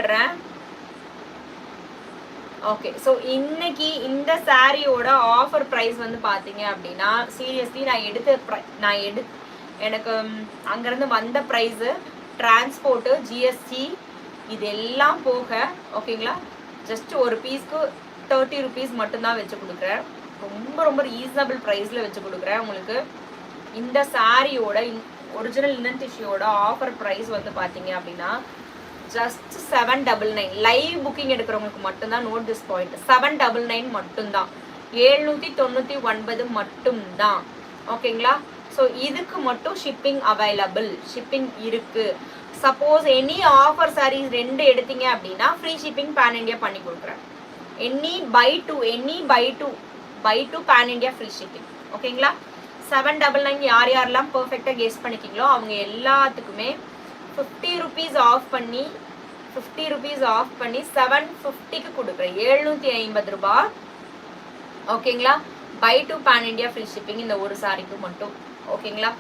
போட்டுறேன். Okay, so இன்னைக்கு இந்த சாரியோட ஆஃபர் ப்ரைஸ் வந்து பார்த்தீங்க அப்படின்னா சீரியஸ்லி எனக்கு அங்கேருந்து வந்த ப்ரைஸு டிரான்ஸ்போர்ட்டு ஜிஎஸ்டி இது எல்லாம் போக ஓகேங்களா, ஜஸ்ட் ஒரு பீஸ்க்கு 30 rupees மட்டும்தான் வச்சு கொடுக்குறேன். ரொம்ப ரொம்ப ரீசனபிள் ப்ரைஸில் வச்சு கொடுக்குறேன் உங்களுக்கு. இந்த சாரியோட ஒரிஜினல் லினன் டிஷ்யூவோட ஆஃபர் ப்ரைஸ் வந்து பார்த்தீங்க அப்படின்னா ஜஸ்ட் 799. லைவ் புக்கிங் எடுக்கிறவங்களுக்கு மட்டும்தான். நோட் திஸ் பாயிண்ட், 799 மட்டும்தான், 799 மட்டும்தான். ஓகேங்களா, ஸோ இதுக்கு மட்டும் ஷிப்பிங் அவைலபிள், ஷிப்பிங் இருக்கு. சப்போஸ் எனி ஆஃபர் சாரீஸ் 2 எடுத்தீங்க அப்படின்னா ஃப்ரீ ஷிப்பிங் பேன் இண்டியா பண்ணி கொடுக்குறேன். Any buy two pan India free shipping. ஓகேங்களா, 799 யார் யாரெல்லாம் பர்ஃபெக்டாக கெஸ் பண்ணிக்கிங்களோ அவங்க எல்லாத்துக்குமே 50 rupees ஆஃப் பண்ணி 750க்கு கொடுக்குறேன். 750 ரூபாய். ஓகேங்களா, buy two pan India free shipping இந்த ஒரு சாரிக்கு மட்டும். ஓகேங்களா,